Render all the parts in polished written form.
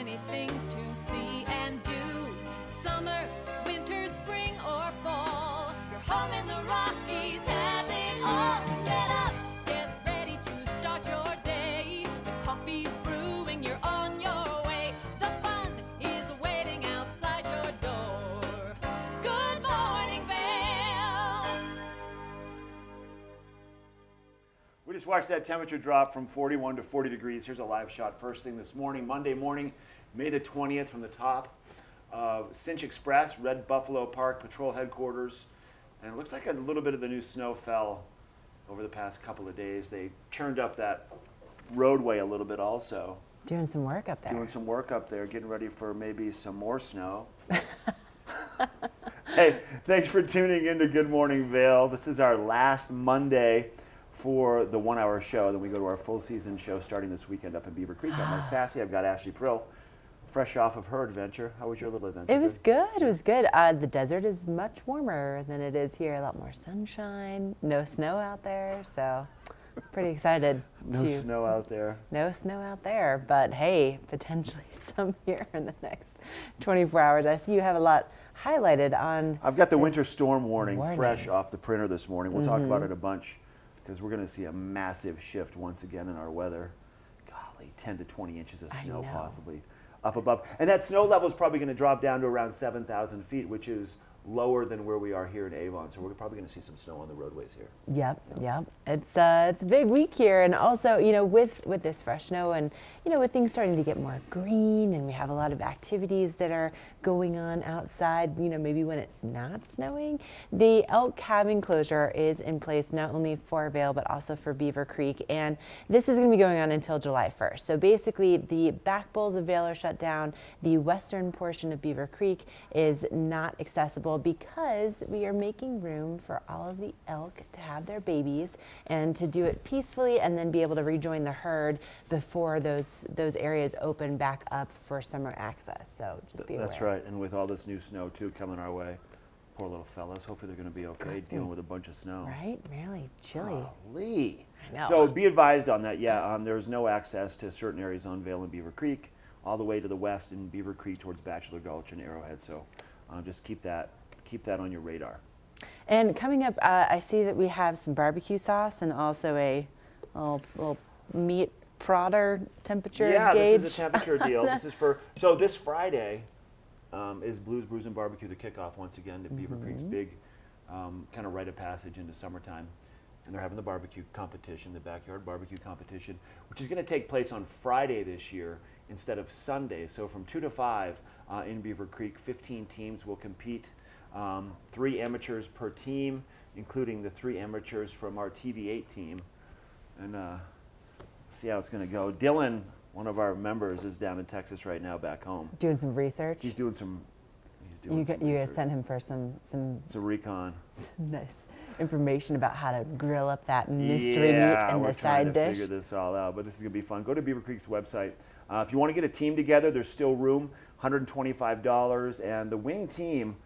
many things to see and do. Summer, winter, spring, or fall. Your home in the Rockies has it all. So get up, get ready to start your day. The coffee's brewing, you're on your way. The fun is waiting outside your door. Good morning, Vail. We just watched that temperature drop from 41 to 40 degrees. Here's a live shot first thing this morning, Monday morning, May the 20th, from the top of Cinch Express, Red Buffalo Park Patrol Headquarters. And it looks like a little bit of the new snow fell over the past couple of days. They churned up that roadway a little bit also. Doing some work up there. Doing some work up there, getting ready for maybe some more snow. Hey, thanks for tuning in to Good Morning Vail. This is our last Monday for the 1 hour show. Then we go to our full season show starting this weekend up in Beaver Creek. I'm Mark Sassy. I've got Ashley Prill, fresh off of her adventure. How was your little adventure? It was good. It was good. The desert is much warmer than it is here. A lot more sunshine. No snow out there. So it's pretty excited. No snow out there. No snow out there. But hey, potentially some here in the next 24 hours. I see you have a lot highlighted on. I've got the winter storm warning fresh off the printer this morning. We'll talk about it a bunch because we're going to see a massive shift once again in our weather. Golly, 10 to 20 inches of snow possibly up above. And that snow level is probably going to drop down to around 7,000 feet, which is lower than where we are here in Avon. So we're probably going to see some snow on the roadways here. Yep. It's a big week here, and also, with this fresh snow and, with things starting to get more green, and we have a lot of activities that are going on outside, maybe when it's not snowing. The elk calving closure is in place not only for Vail, but also for Beaver Creek, and this is going to be going on until July 1st. So basically, the back bowls of Vail are shut down. The western portion of Beaver Creek is not accessible because we are making room for all of the elk to have their babies and to do it peacefully and then be able to rejoin the herd before those areas open back up for summer access. So just be aware. That's right. And with all this new snow too coming our way, poor little fellas, hopefully they're going to be okay dealing with a bunch of snow. Right? Really chilly. Golly. I know. So be advised on that. There's no access to certain areas on Vail and Beaver Creek, all the way to the west in Beaver Creek towards Bachelor Gulch and Arrowhead. So just keep that on your radar. And coming up, I see that we have some barbecue sauce and also a little meat prodder temperature gauge. Yeah, this is a temperature deal. This is so this Friday is Blues, Brews, and Barbecue, the kickoff once again to Beaver Creek's big kind of rite of passage into summertime. And they're having the barbecue competition, the backyard barbecue competition, which is going to take place on Friday this year instead of Sunday. So from 2 to 5 in Beaver Creek, 15 teams will compete. 3 amateurs per team, including the 3 amateurs from our TV8 team. And see how it's going to go. Dylan, one of our members, is down in Texas right now, back home. Doing some research? He's doing some You guys sent him for some recon. Nice information about how to grill up that mystery meat in the side dish. We're trying to figure this all out, but this is going to be fun. Go to Beaver Creek's website. If you want to get a team together, there's still room, $125, and the winning team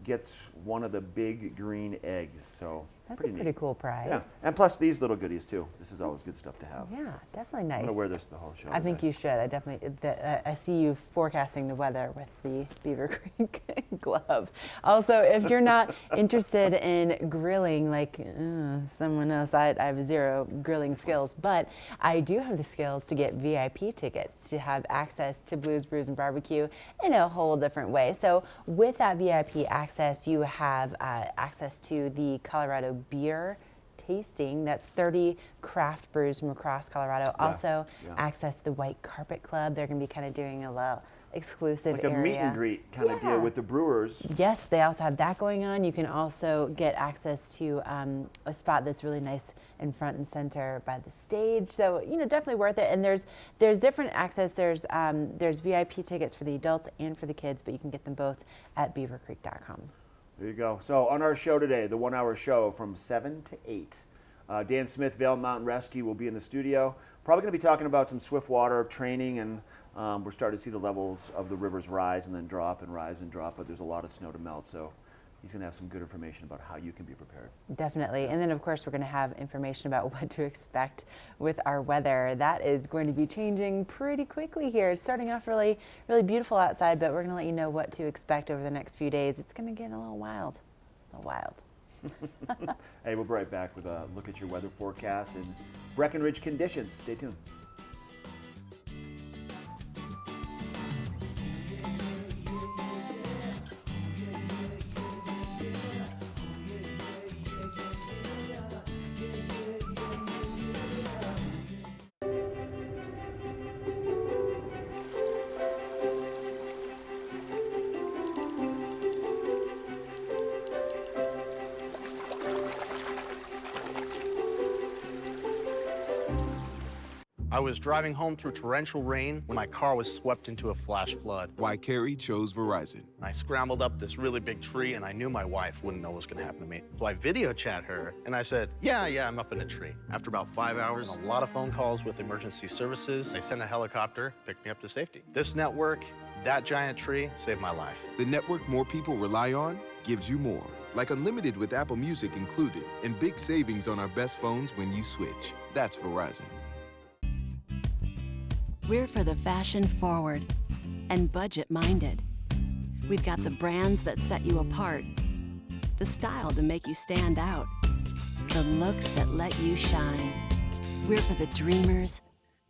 gets one of the big green eggs. So that's a pretty cool prize. Yeah, and plus these little goodies too. This is always good stuff to have. Yeah, definitely nice. I'm gonna wear this the whole show. I think you should. I definitely. I see you forecasting the weather with the Beaver Creek glove. Also, if you're not interested in grilling like someone else, I have 0 grilling skills, but I do have the skills to get VIP tickets to have access to Blues, Brews, and Barbecue in a whole different way. So with that VIP access, you have access to the Colorado beer tasting. That's 30 craft brews from across Colorado. Also access to the White Carpet Club. They're going to be kind of doing a little exclusive like a meet and greet kind of deal with the brewers. Yes, they also have that going on. You can also get access to a spot that's really nice in front and center by the stage. So definitely worth it. And there's different access. There's VIP tickets for the adults and for the kids, but you can get them both at beavercreek.com. There you go. So on our show today, the 1 hour show from 7 to 8, Dan Smith, Vail Mountain Rescue, will be in the studio. Probably going to be talking about some swiftwater training, and we're starting to see the levels of the rivers rise and then drop and rise and drop, but there's a lot of snow to melt. So he's going to have some good information about how you can be prepared. Definitely. And then, of course, we're going to have information about what to expect with our weather. That is going to be changing pretty quickly here. It's starting off really, really beautiful outside, but we're going to let you know what to expect over the next few days. It's going to get a little wild. A little wild. Hey, we'll be right back with a look at your weather forecast and Breckenridge conditions. Stay tuned. I was driving home through torrential rain when my car was swept into a flash flood. Why Carrie chose Verizon. I scrambled up this really big tree, and I knew my wife wouldn't know what was going to happen to me. So I video chat her, and I said, yeah, I'm up in a tree. After about 5 hours, a lot of phone calls with emergency services, they sent a helicopter, picked me up to safety. This network, that giant tree, saved my life. The network more people rely on gives you more. Like unlimited with Apple Music included, and big savings on our best phones when you switch. That's Verizon. We're for the fashion forward and budget minded. We've got the brands that set you apart, the style to make you stand out, the looks that let you shine. We're for the dreamers,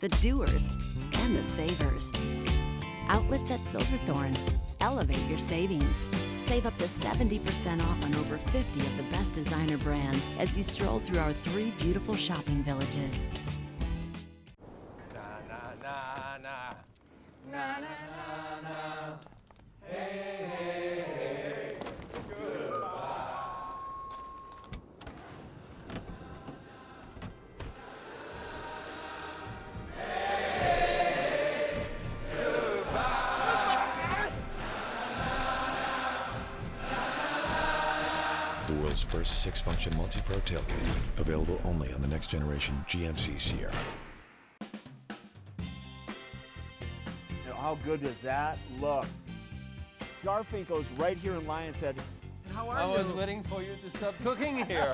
the doers, and the savers. Outlets at Silverthorne. Elevate your savings. Save up to 70% off on over 50 of the best designer brands as you stroll through our 3 beautiful shopping villages. The world's first 6-function multi-pro tailgate, available only on the next generation GMC Sierra. How good does that look? Garfinkel's right here in Lion's Head. How are I you? was waiting for you to start cooking here.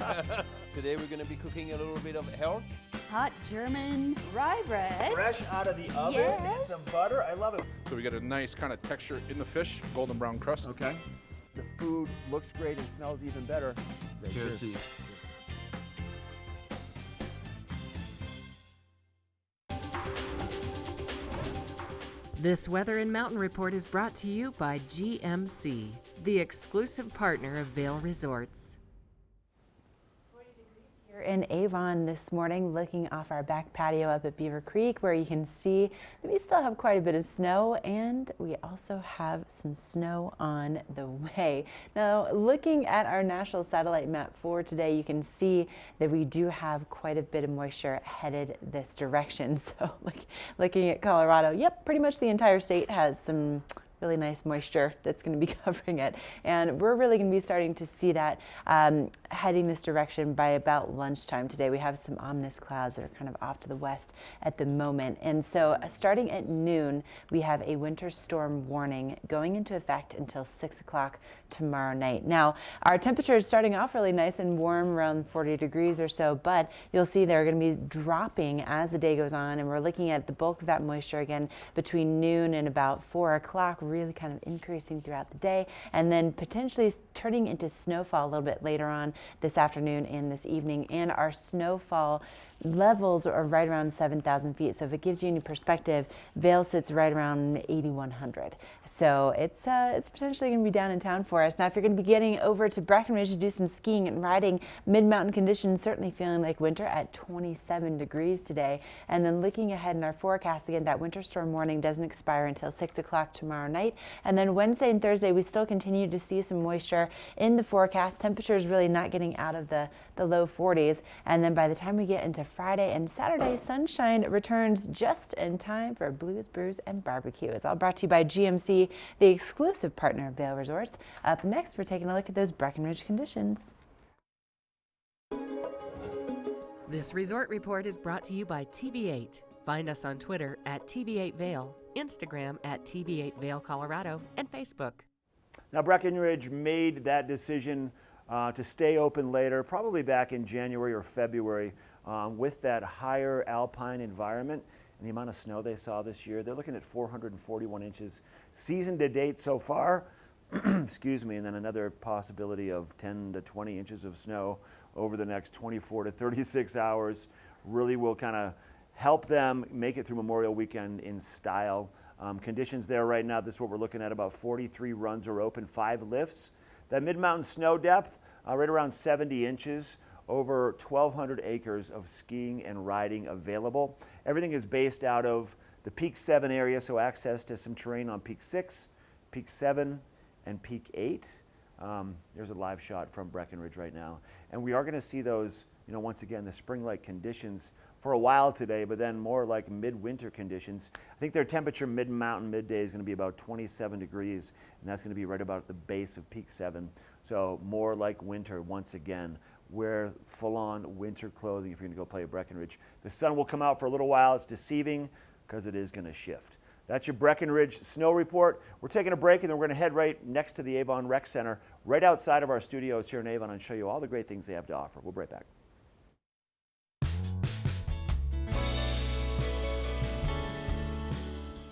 Today we're going to be cooking a little bit of health. Hot German rye bread. Fresh out of the oven, Yes. some butter. I love it. So we get a nice kind of texture in the fish, golden brown crust. Okay. The food looks great and smells even better. Cheers. This Weather and Mountain Report is brought to you by GMC, the exclusive partner of Vail Resorts. Here in Avon this morning, looking off our back patio up at Beaver Creek, where you can see that we still have quite a bit of snow, and we also have some snow on the way. Now, looking at our national satellite map for today, you can see that we do have quite a bit of moisture headed this direction. So looking at Colorado, yep, pretty much the entire state has some really nice moisture that's going to be covering it. And we're really going to be starting to see that heading this direction by about lunchtime today. We have some ominous clouds that are kind of off to the west at the moment. And so starting at noon, we have a winter storm warning going into effect until 6 o'clock tomorrow night. Now, our temperature is starting off really nice and warm, around 40 degrees or so, but you'll see they're going to be dropping as the day goes on, and we're looking at the bulk of that moisture again between noon and about 4 o'clock, really kind of increasing throughout the day, and then potentially turning into snowfall a little bit later on this afternoon and this evening. And our snowfall levels are right around 7,000 feet. So if it gives you any perspective, Vail sits right around 8,100. So it's potentially going to be down in town for us. Now, if you're going to be getting over to Breckenridge to do some skiing and riding, mid-mountain conditions certainly feeling like winter at 27 degrees today. And then looking ahead in our forecast, again, that winter storm warning doesn't expire until 6 o'clock tomorrow night. And then Wednesday and Thursday, we still continue to see some moisture in the forecast. Temperatures really not getting out of the low 40s. And then by the time we get into Friday and Saturday, sunshine returns just in time for Blues, Brews, and Barbecue. It's all brought to you by GMC, the exclusive partner of Vail Resorts. Up next, we're taking a look at those Breckenridge conditions. This resort report is brought to you by TV8. Find us on Twitter at TV8 Vail, Instagram at TV8 Vail Colorado, and Facebook. Now, Breckenridge made that decision to stay open later, probably back in January or February, with that higher alpine environment and the amount of snow they saw this year. They're looking at 441 inches season to date so far, excuse me, and then another possibility of 10 to 20 inches of snow over the next 24 to 36 hours. Really will kind of help them make it through Memorial Weekend in style. Conditions there right now, this is what we're looking at, about 43 runs are open, 5 lifts. That mid-mountain snow depth, right around 70 inches, over 1,200 acres of skiing and riding available. Everything is based out of the Peak 7 area, so access to some terrain on Peak 6, Peak 7, and Peak 8. There's a live shot from Breckenridge right now. And we are going to see those, once again, the spring-like conditions for a while today, but then more like midwinter conditions. I think their temperature mid-mountain, midday is going to be about 27 degrees, and that's going to be right about at the base of Peak 7. So more like winter once again. Wear full-on winter clothing if you're going to go play at Breckenridge. The sun will come out for a little while. It's deceiving because it is going to shift. That's your Breckenridge snow report. We're taking a break, and then we're going to head right next to the Avon Rec Center, right outside of our studios here in Avon, and show you all the great things they have to offer. We'll be right back.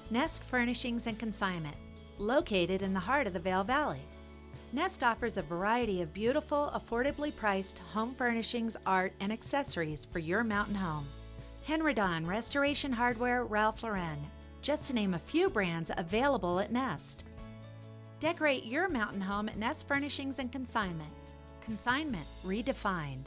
Nest Furnishings and Consignment, located in the heart of the Vail Valley. Nest offers a variety of beautiful, affordably priced home furnishings, art, and accessories for your mountain home. Henredon, Restoration Hardware, Ralph Lauren, just to name a few brands available at Nest. Decorate your mountain home at Nest Furnishings and Consignment. Consignment redefined.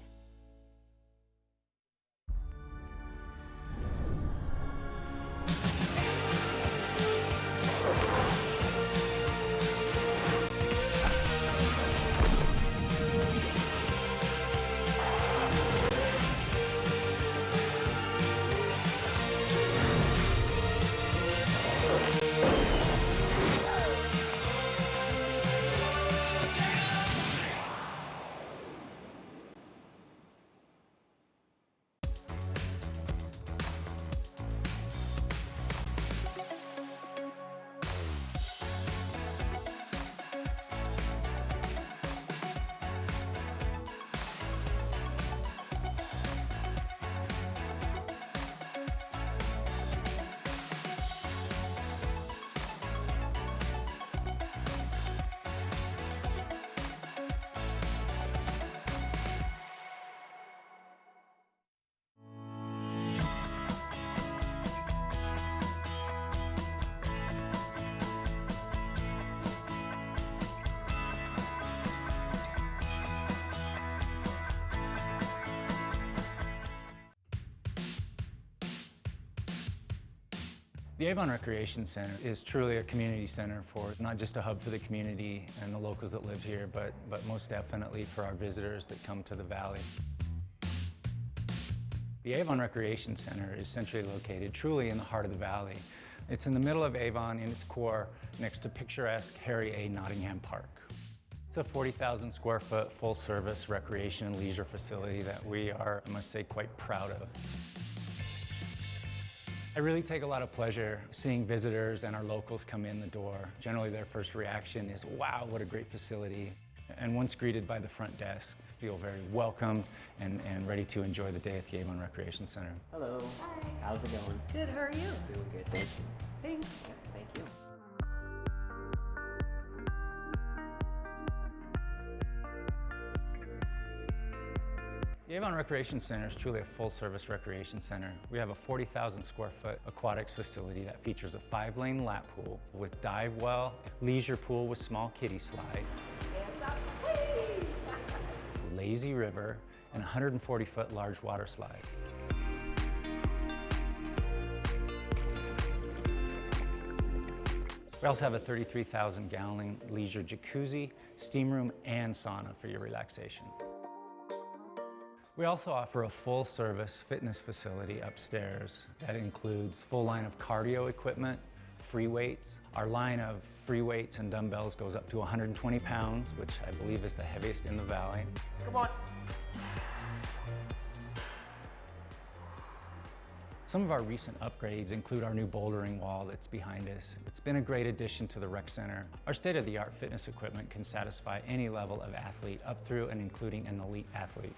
The Avon Recreation Center is truly a community center for not just a hub for the community and the locals that live here, but most definitely for our visitors that come to the valley. The Avon Recreation Center is centrally located truly in the heart of the valley. It's in the middle of Avon in its core next to picturesque Harry A. Nottingham Park. It's a 40,000 square foot full service recreation and leisure facility that we are, I must say, quite proud of. I really take a lot of pleasure seeing visitors and our locals come in the door. Generally their first reaction is, wow, what a great facility. And once greeted by the front desk, feel very welcomed and ready to enjoy the day at the Avon Recreation Center. Hello. Hi. How's it going? Good, how are you? Doing good, thank you. Thanks. Thank you. The Avon Recreation Center is truly a full-service recreation center. We have a 40,000 square foot aquatics facility that features a 5-lane lap pool with dive well, leisure pool with small kiddie slide, lazy river, and 140-foot large water slide. We also have a 33,000-gallon leisure jacuzzi, steam room, and sauna for your relaxation. We also offer a full-service fitness facility upstairs that includes full line of cardio equipment, free weights. Our line of free weights and dumbbells goes up to 120 pounds, which I believe is the heaviest in the valley. Come on. Some of our recent upgrades include our new bouldering wall that's behind us. It's been a great addition to the rec center. Our state-of-the-art fitness equipment can satisfy any level of athlete up through and including an elite athlete.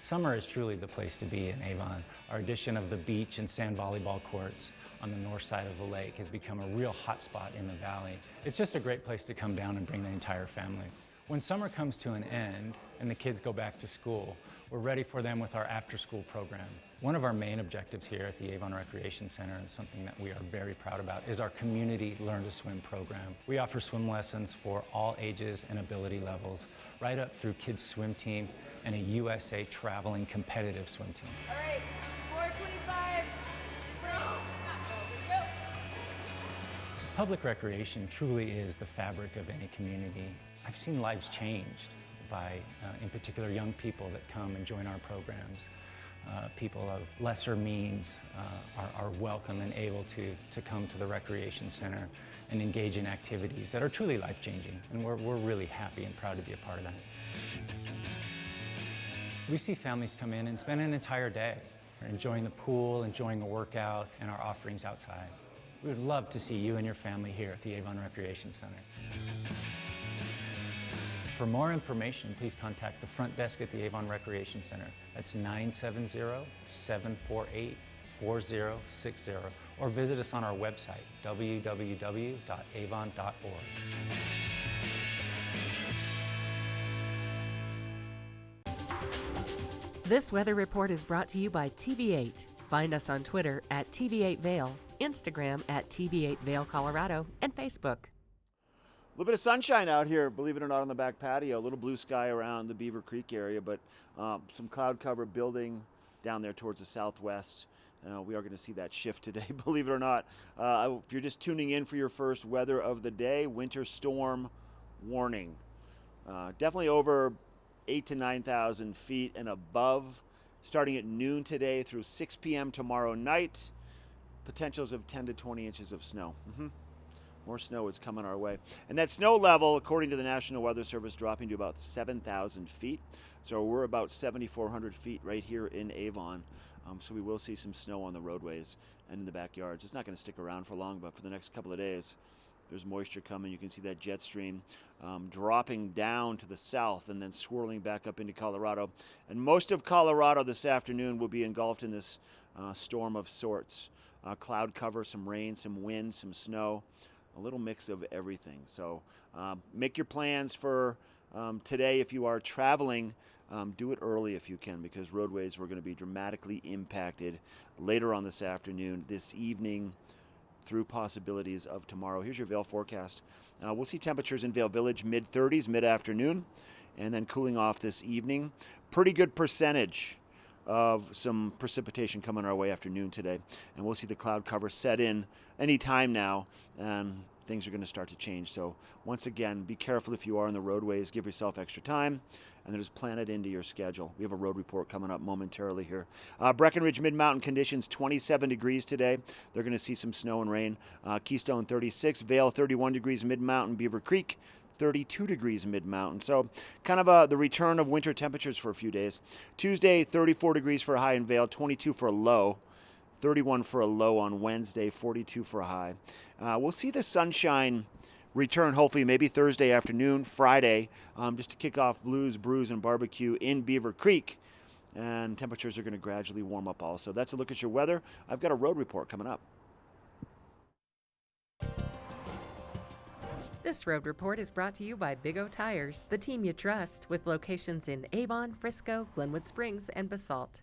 Summer is truly the place to be in Avon. Our addition of the beach and sand volleyball courts on the north side of the lake has become a real hotspot in the valley. It's just a great place to come down and bring the entire family. When summer comes to an end and the kids go back to school, we're ready for them with our after-school program. One of our main objectives here at the Avon Recreation Center, and something that we are very proud about, is our community Learn to Swim program. We offer swim lessons for all ages and ability levels, right up through kids' swim team and a USA traveling competitive swim team. All right, 425. Go. Public recreation truly is the fabric of any community. I've seen lives changed by, in particular, young people that come and join our programs. People of lesser means are welcome and able to come to the Recreation Center and engage in activities that are truly life-changing, and we're really happy and proud to be a part of that. We see families come in and spend an entire day enjoying the pool, enjoying a workout, and our offerings outside. We would love to see you and your family here at the Avon Recreation Center. For more information, please contact the front desk at the Avon Recreation Center. That's 970-748-4060, or visit us on our website, www.avon.org. This weather report is brought to you by TV8. Find us on Twitter at TV8 Vail, Instagram at TV8 Vail, Colorado, and Facebook. A little bit of sunshine out here, believe it or not, on the back patio. A little blue sky around the Beaver Creek area, but some cloud cover building down there towards the southwest. We are going to see that shift today, believe it or not. If you're just tuning in for your first weather of the day, winter storm warning. Definitely over 8,000 to 9,000 feet and above, starting at noon today through 6 p.m. tomorrow night. Potentials of 10 to 20 inches of snow. More snow is coming our way. And that snow level, according to the National Weather Service, dropping to about 7,000 feet. So we're about 7,400 feet right here in Avon. So we will see some snow on the roadways and in the backyards. It's not going to stick around for long, but for the next couple of days, there's moisture coming. You can see that jet stream dropping down to the south and then swirling back up into Colorado. And most of Colorado this afternoon will be engulfed in this storm of sorts. Cloud cover, some rain, some wind, some snow. A little mix of everything. So make your plans for today. If you are traveling, do it early if you can, because roadways are going to be dramatically impacted later on this afternoon, this evening, through possibilities of tomorrow. Here's your Vail forecast. We'll see temperatures in Vail Village mid-30s mid-afternoon, and then cooling off this evening. Pretty good percentage of some precipitation coming our way after noon today, and we'll see the cloud cover set in any time now, and things are going to start to change. So once again, be careful if you are on the roadways. Give yourself extra time, and then just plan it into your schedule. We have a road report coming up momentarily here. Breckenridge Mid-Mountain conditions, 27 degrees today. They're going to see some snow and rain. Keystone 36, Vail 31 degrees Mid-Mountain, Beaver Creek 32 degrees mid-mountain. So kind of the return of winter temperatures for a few days. Tuesday, 34 degrees for a high in Vail, 22 for a low, 31 for a low on Wednesday, 42 for a high. We'll see the sunshine return hopefully maybe Thursday afternoon, Friday, just to kick off Blues, Brews, and Barbecue in Beaver Creek. And temperatures are going to gradually warm up also. That's a look at your weather. I've got a road report coming up. This road report is brought to you by Big O Tires, the team you trust, with locations in Avon, Frisco, Glenwood Springs, and Basalt.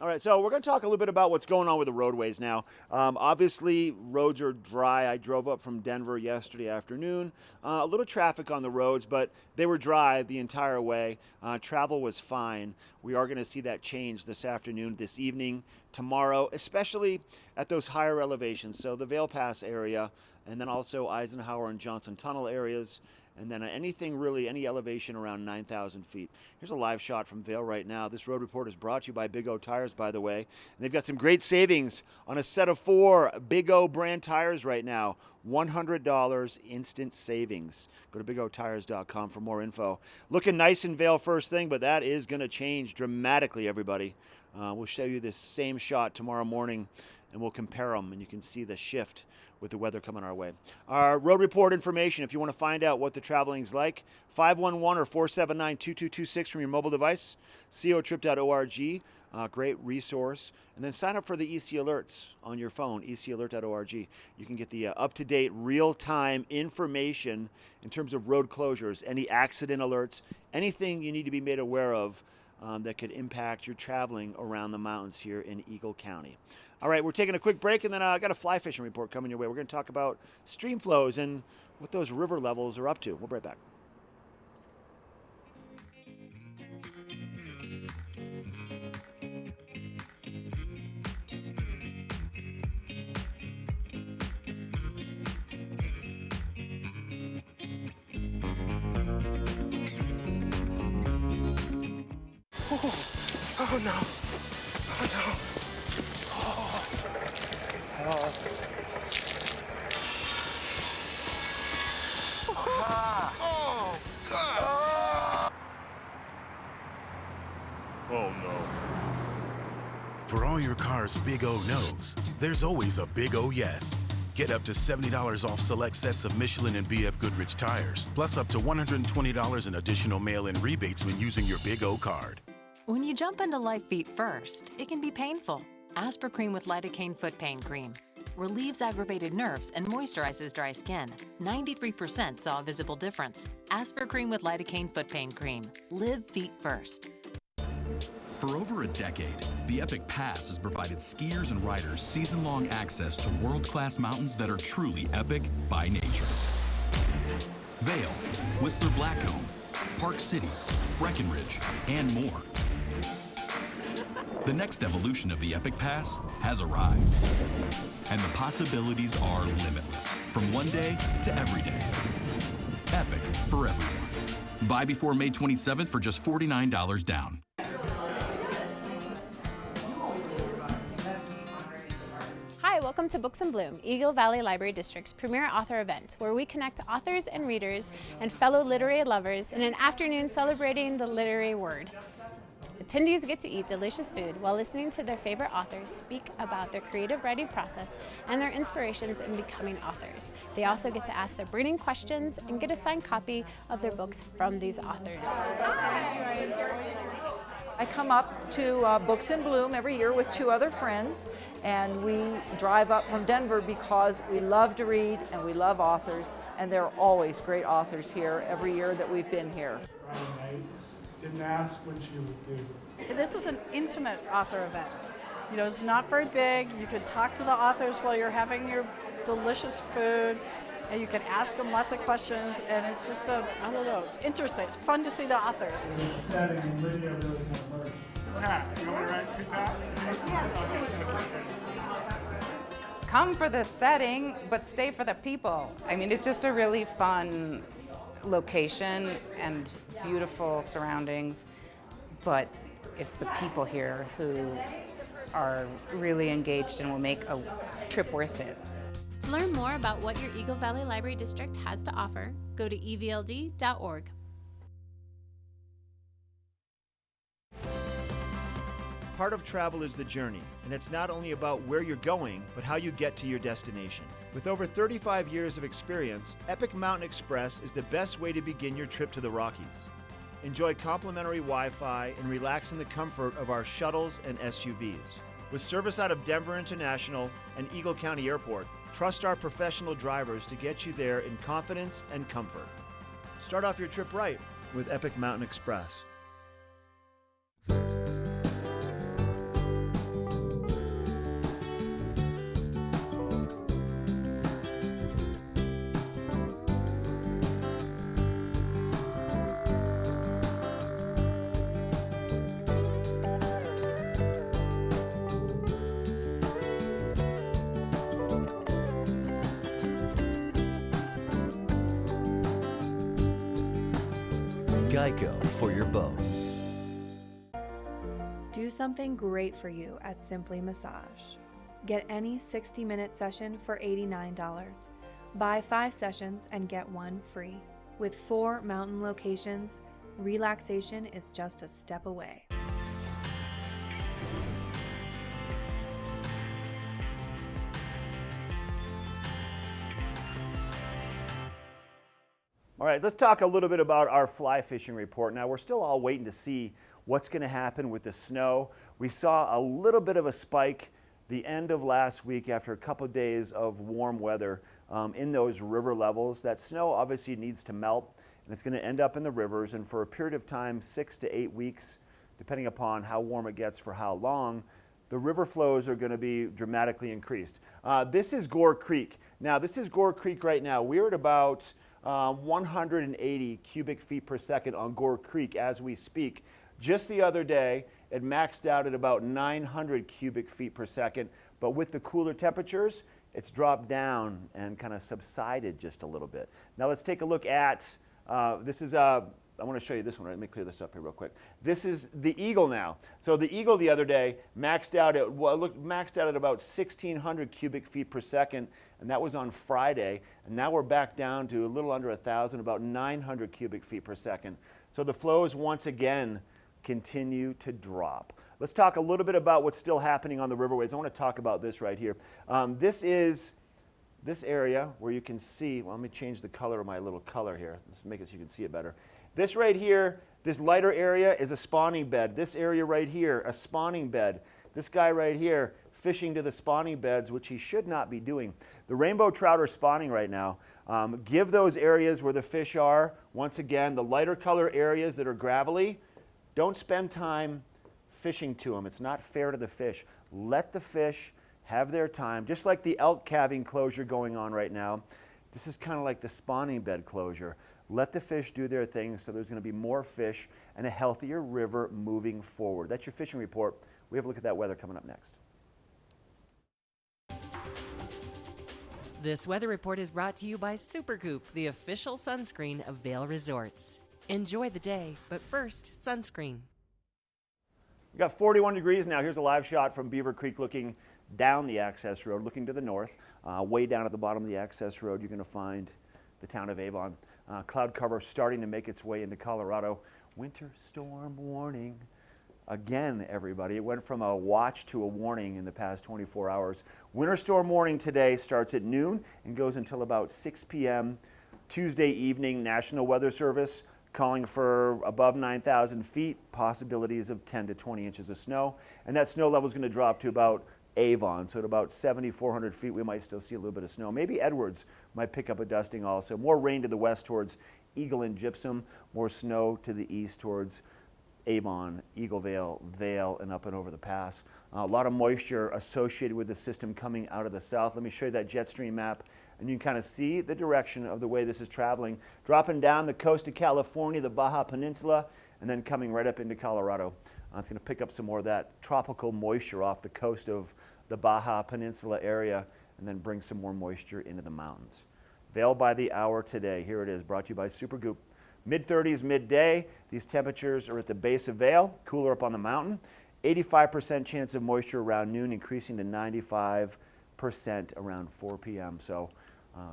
All right, so we're going to talk a little bit about what's going on with the roadways now. Obviously, roads are dry. I drove up from Denver yesterday afternoon. A little traffic on the roads, but they were dry the entire way. Travel was fine. We are going to see that change this afternoon, this evening, tomorrow, especially at those higher elevations. So the Vail Pass area, and then also Eisenhower and Johnson Tunnel areas, and then anything really, any elevation around 9,000 feet. Here's a live shot from Vail right now. This road report is brought to you by Big O Tires, by the way. And they've got some great savings on a set of 4 Big O brand tires right now. $100 instant savings. Go to bigotires.com for more info. Looking nice in Vail first thing, but that is going to change dramatically, everybody. We'll show you this same shot tomorrow morning, and we'll compare them, and you can see the shift with the weather coming our way. Our road report information, if you want to find out what the traveling's like, 511 or 479-2226 from your mobile device, cotrip.org, great resource. And then sign up for the EC Alerts on your phone, ecalert.org. You can get the up-to-date, real-time information in terms of road closures, any accident alerts, anything you need to be made aware of that could impact your traveling around the mountains here in Eagle County. All right, we're taking a quick break, and then I got a fly fishing report coming your way. We're going to talk about stream flows and what those river levels are up to. We'll be right back. Oh no. Oh no. Oh no. For all your car's Big O no's, there's always a Big O yes. Get up to $70 off select sets of Michelin and BF Goodrich tires, plus up to $120 in additional mail-in rebates when using your Big O card. When you jump into life feet first, it can be painful. Aspercreme with lidocaine foot pain cream relieves aggravated nerves and moisturizes dry skin. 93% saw a visible difference. Aspercreme with lidocaine foot pain cream. Live feet first. For over a decade, the Epic Pass has provided skiers and riders season-long access to world-class mountains that are truly epic by nature. Vail, Whistler Blackcomb, Park City, Breckenridge, and more. The next evolution of the Epic Pass has arrived, and the possibilities are limitless, from one day to every day. Epic for everyone. Buy before May 27th for just $49 down. Hi, welcome to Books in Bloom, Eagle Valley Library District's premier author event, where we connect authors and readers and fellow literary lovers in an afternoon celebrating the literary word. Attendees get to eat delicious food while listening to their favorite authors speak about their creative writing process and their inspirations in becoming authors. They also get to ask their burning questions and get a signed copy of their books from these authors. I come up to Books in Bloom every year with 2 other friends, and we drive up from Denver because we love to read and we love authors, and there are always great authors here every year that we've been here. Didn't ask when she was due. This is an intimate author event. You know, it's not very big. You can talk to the authors while you're having your delicious food, and you can ask them lots of questions, and it's just I don't know, it's interesting. It's fun to see the authors. Setting and Lydia really kind of merged. Pat, you want to write 2 Pat? Come for the setting, but stay for the people. I mean, it's just a really fun location and beautiful surroundings, but it's the people here who are really engaged and will make a trip worth it. To learn more about what your Eagle Valley Library District has to offer, go to evld.org. Part of travel is the journey, and it's not only about where you're going, but how you get to your destination. With over 35 years of experience, Epic Mountain Express is the best way to begin your trip to the Rockies. Enjoy complimentary Wi-Fi and relax in the comfort of our shuttles and SUVs. With service out of Denver International and Eagle County Airport, trust our professional drivers to get you there in confidence and comfort. Start off your trip right with Epic Mountain Express. Geico for your boat. Do something great for you at Simply Massage. Get any 60-minute session for $89. Buy 5 sessions and get 1 free. With 4 mountain locations, relaxation is just a step away. All right, let's talk a little bit about our fly fishing report. Now, we're still all waiting to see what's going to happen with the snow. We saw a little bit of a spike the end of last week after a couple of days of warm weather in those river levels. That snow obviously needs to melt, and it's going to end up in the rivers. And for a period of time, 6 to 8 weeks, depending upon how warm it gets for how long, the river flows are going to be dramatically increased. This is Gore Creek. Now, this is Gore Creek right now. We're at about 180 cubic feet per second on Gore Creek as we speak. Just the other day, it maxed out at about 900 cubic feet per second, but with the cooler temperatures, it's dropped down and kind of subsided just a little bit. Now let's take a look at, this is, I want to show you this one, right? Let me clear this up here real quick. This is the Eagle now. So the Eagle the other day maxed out at, maxed out at about 1,600 cubic feet per second, and that was on Friday. And now we're back down to a little under 1,000, about 900 cubic feet per second. So the flows once again continue to drop. Let's talk a little bit about what's still happening on the riverways. I want to talk about this right here. This is this area where you can see, well, let me change the color of my little color here. Let's make it so you can see it better. This right here, this lighter area is a spawning bed. This area right here, a spawning bed. This guy right here, fishing to the spawning beds, which he should not be doing. The rainbow trout are spawning right now. Give those areas where the fish are, once again, the lighter color areas that are gravelly, don't spend time fishing to them. It's not fair to the fish. Let the fish have their time, just like the elk calving closure going on right now. This is kind of like the spawning bed closure. Let the fish do their thing so there's going to be more fish and a healthier river moving forward. That's your fishing report. We have a look at that weather coming up next. This weather report is brought to you by Supergoop, the official sunscreen of Vail Resorts. Enjoy the day, but first, sunscreen. We've got 41 degrees now. Here's a live shot from Beaver Creek looking down the access road, looking to the north. Way down at the bottom of the access road, you're going to find the town of Avon. Cloud cover starting to make its way into Colorado. Winter storm warning. Again, everybody, it went from a watch to a warning in the past 24 hours. Winter storm warning today starts at noon and goes until about 6 p.m. Tuesday evening. National Weather Service calling for above 9,000 feet, possibilities of 10 to 20 inches of snow. And that snow level is going to drop to about Avon, so at about 7,400 feet, we might still see a little bit of snow. Maybe Edwards might pick up a dusting also. More rain to the west towards Eagle and Gypsum, more snow to the east towards Avon, Eaglevale, Vail, and up and over the pass. A lot of moisture associated with the system coming out of the south. Let me show you that jet stream map, and you can kind of see the direction of the way this is traveling, dropping down the coast of California, the Baja Peninsula, and then coming right up into Colorado. It's going to pick up some more of that tropical moisture off the coast of the Baja Peninsula area and then bring some more moisture into the mountains. Vail by the hour today. Here it is, brought to you by Supergoop. Mid-30s midday. These temperatures are at the base of Vail, cooler up on the mountain. 85% chance of moisture around noon, increasing to 95% around 4 p.m. So,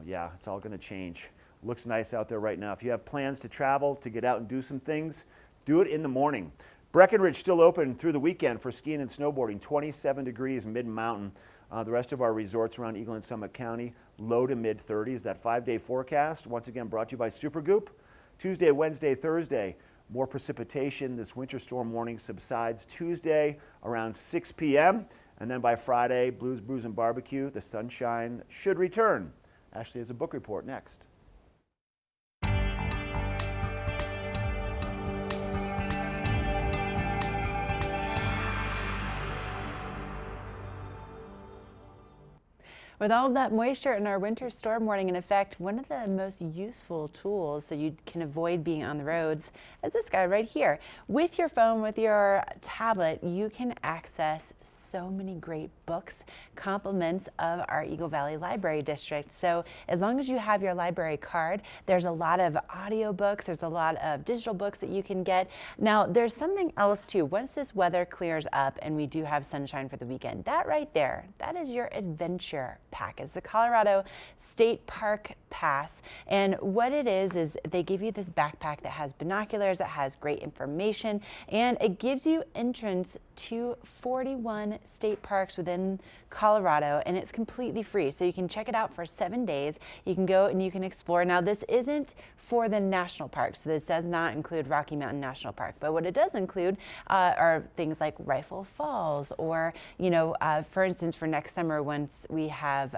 yeah, it's all going to change. Looks nice out there right now. If you have plans to travel, to get out and do some things, do it in the morning. Breckenridge still open through the weekend for skiing and snowboarding, 27 degrees mid-mountain. The rest of our resorts around Eagle and Summit County, low to mid-30s. That 5-day forecast, once again, brought to you by Supergoop. Tuesday, Wednesday, Thursday, more precipitation. This winter storm warning subsides Tuesday around 6 p.m. And then by Friday, Blues, Brews, and Barbecue, the sunshine should return. Ashley has a book report next. With all of that moisture in our winter storm warning in effect, one of the most useful tools so you can avoid being on the roads is this guy right here. With your phone, with your tablet, you can access so many great books, compliments of our Eagle Valley Library District. So as long as you have your library card, there's a lot of audio books, there's a lot of digital books that you can get. Now, there's something else too. Once this weather clears up and we do have sunshine for the weekend, that right there, that is your adventure pack. It's the Colorado State Park Pass. And what it is they give you this backpack that has binoculars, it has great information, and it gives you entrance to 41 state parks within Colorado, and it's completely free. So you can check it out for 7 days. You can go and you can explore. Now, this isn't for the national parks. So this does not include Rocky Mountain National Park, but what it does include are things like Rifle Falls, or, you know, for instance, for next summer, once we have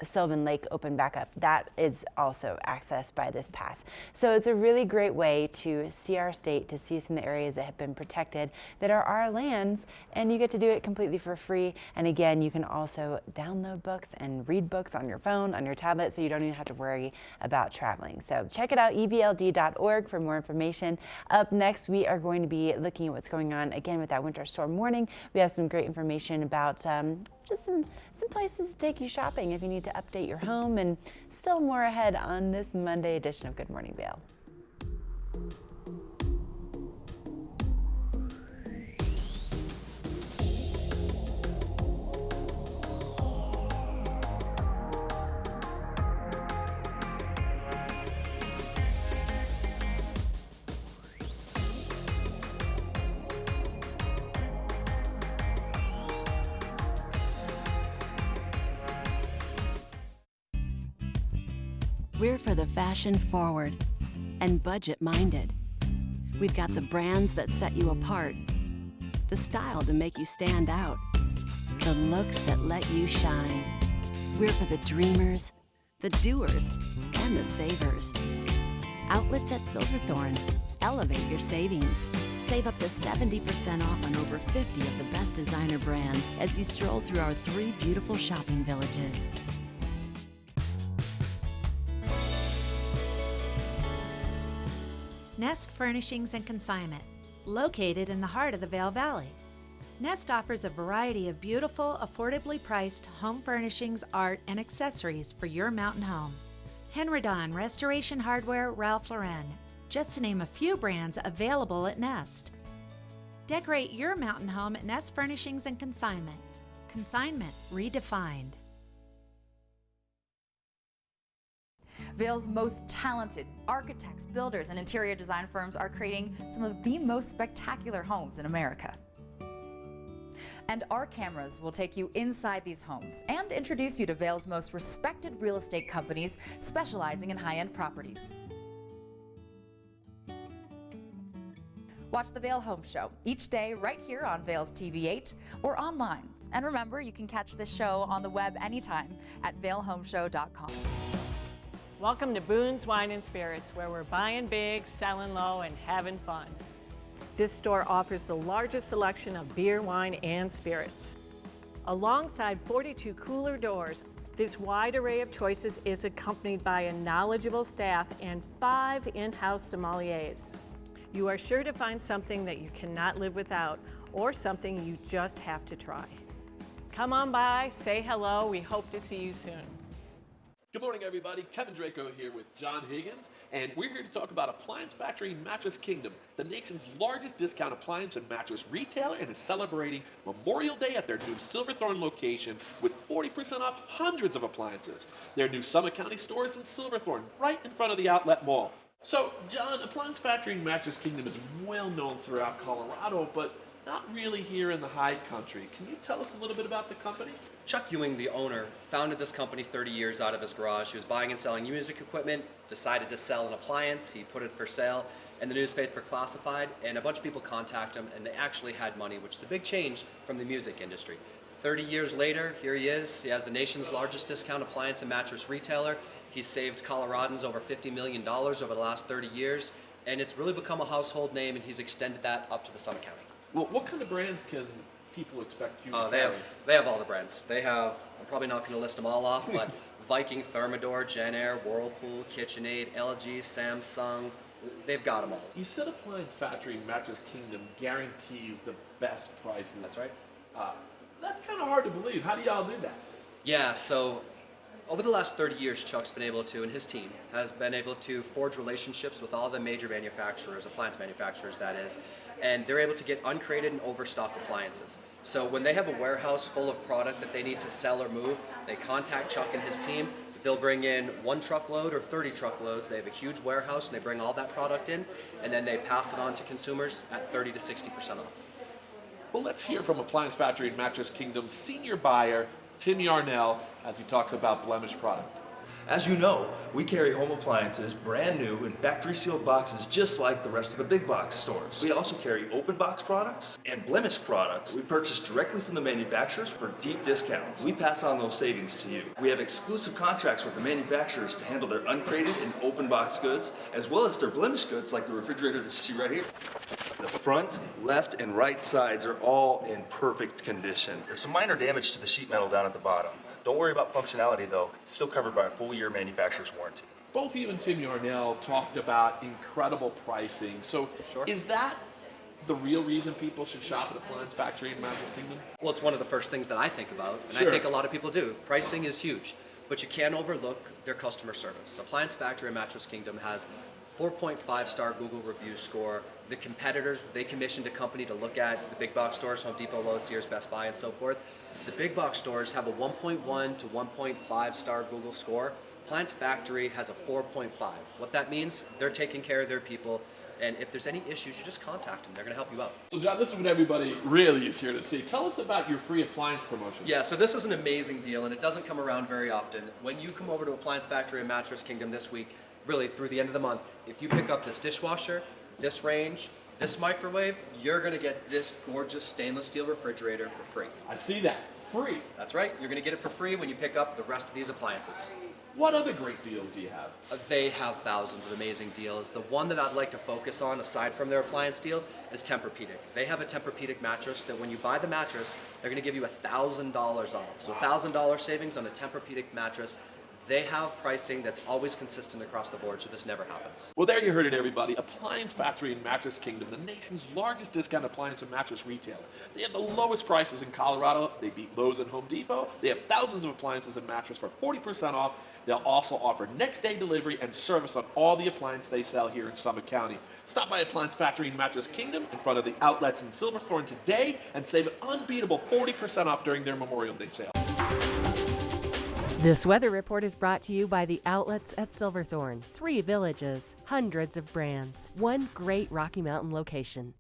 Sylvan Lake open back up, that is also accessed by this pass. So it's a really great way to see our state, to see some of the areas that have been protected that are our lands, and you get to do it completely for free. And again, you can also download books and read books on your phone, on your tablet, so you don't even have to worry about traveling. So check it out, ebld.org, for more information. Up next, we are going to be looking at what's going on again with that winter storm warning. We have some great information about just some places to take you shopping if you need to update your home, and still more ahead on this Monday edition of Good Morning Vail. We're for the fashion forward and budget minded. We've got the brands that set you apart, the style to make you stand out, the looks that let you shine. We're for the dreamers, the doers, and the savers. Outlets at Silverthorne. Elevate your savings. Save up to 70% off on over 50 of the best designer brands as you stroll through our 3 beautiful shopping villages. Nest Furnishings and Consignment, located in the heart of the Vail Valley. Nest offers a variety of beautiful, affordably priced home furnishings, art, and accessories for your mountain home. Henredon, Restoration Hardware, Ralph Lauren, just to name a few brands available at Nest. Decorate your mountain home at Nest Furnishings and Consignment. Consignment redefined. Vail's most talented architects, builders, and interior design firms are creating some of the most spectacular homes in America. And our cameras will take you inside these homes and introduce you to Vail's most respected real estate companies specializing in high-end properties. Watch the Vail Home Show each day right here on Vail's TV8 or online. And remember, you can catch this show on the web anytime at vailhomeshow.com. Welcome to Boone's Wine and Spirits, where we're buying big, selling low, and having fun. This store offers the largest selection of beer, wine, and spirits. Alongside 42 cooler doors, this wide array of choices is accompanied by a knowledgeable staff and 5 in-house sommeliers. You are sure to find something that you cannot live without, or something you just have to try. Come on by, say hello, we hope to see you soon. Good morning, everybody. Kevin Draco here with John Higgins, and we're here to talk about Appliance Factory Mattress Kingdom, the nation's largest discount appliance and mattress retailer, and is celebrating Memorial Day at their new Silverthorne location with 40% off hundreds of appliances. Their new Summit County store is in Silverthorne, right in front of the Outlet Mall. So, John, Appliance Factory Mattress Kingdom is well known throughout Colorado, but not really here in the High Country. Can you tell us a little bit about the company? Chuck Ewing, the owner, founded this company 30 years out of his garage. He was buying and selling music equipment, decided to sell an appliance, he put it for sale, and the newspaper classified, and a bunch of people contacted him, and they actually had money, which is a big change from the music industry. 30 years later, here he is. He has the nation's largest discount appliance and mattress retailer. He's saved Coloradans over $50 million over the last 30 years, and it's really become a household name, and he's extended that up to the Summit County. Well, what kind of brands can people expect you to Oh, carry? they have all the brands. They have, I'm probably not going to list them all off, but Viking, Thermador, Genair, Whirlpool, KitchenAid, LG, Samsung, they've got them all. You said Appliance Factory Mattress Kingdom guarantees the best prices. That's right. That's kind of hard to believe. How do y'all do that? Yeah, so over the last 30 years, Chuck's been able to, and his team, has been able to forge relationships with all the major manufacturers, appliance manufacturers that is, and they're able to get uncrated and overstock appliances. So when they have a warehouse full of product that they need to sell or move, they contact Chuck and his team. They'll bring in 1 truckload or 30 truckloads. They have a huge warehouse and they bring all that product in, and then they pass it on to consumers at 30 to 60% off. Well, let's hear from Appliance Factory and Mattress Kingdom's senior buyer, Tim Yarnell, as he talks about Blemish product. As you know, we carry home appliances brand new in factory sealed boxes just like the rest of the big box stores. We also carry open box products and Blemish products we purchase directly from the manufacturers for deep discounts. We pass on those savings to you. We have exclusive contracts with the manufacturers to handle their uncrated and open box goods, as well as their Blemish goods like the refrigerator that you see right here. The front, left, and right sides are all in perfect condition. There's some minor damage to the sheet metal down at the bottom. Don't worry about functionality though, it's still covered by a full year manufacturer's warranty. Both you and Tim Yarnell talked about incredible pricing. So is that the real reason people should shop at Appliance Factory and Mattress Kingdom? Well, it's one of the first things that I think about, and Sure. I think a lot of people do. Pricing is huge, but you can't overlook their customer service. Appliance Factory and Mattress Kingdom has 4.5-star Google review score. The competitors, they commissioned a company to look at the big box stores, Home Depot, Lowe's, Sears, Best Buy, and so forth. The big box stores have a 1.1 to 1.5-star Google score. Appliance Factory has a 4.5. What that means, they're taking care of their people, and if there's any issues, you just contact them. They're going to help you out. So John, this is what everybody really is here to see. Tell us about your free appliance promotion. Yeah, so this is an amazing deal, and it doesn't come around very often. When you come over to Appliance Factory and Mattress Kingdom this week, really through the end of the month, if you pick up this dishwasher, this range, this microwave, you're going to get this gorgeous stainless steel refrigerator for free. I see that. Free. That's right. You're going to get it for free when you pick up the rest of these appliances. What other great deals do you have? They have thousands of amazing deals. The one that I'd like to focus on, aside from their appliance deal, is Tempur-Pedic. They have a Tempur-Pedic mattress that when you buy the mattress, they're going to give you $1,000 off. So $1,000 savings on a Tempur-Pedic mattress. They have pricing that's always consistent across the board, so this never happens. Well, there you heard it, everybody. Appliance Factory and Mattress Kingdom, the nation's largest discount appliance and mattress retailer. They have the lowest prices in Colorado. They beat Lowe's and Home Depot. They have thousands of appliances and mattresses for 40% off. They'll also offer next-day delivery and service on all the appliances they sell here in Summit County. Stop by Appliance Factory and Mattress Kingdom in front of the outlets in Silverthorne today and save an unbeatable 40% off during their Memorial Day sale. This weather report is brought to you by the outlets at Silverthorne. 3 villages, hundreds of brands, one great Rocky Mountain location.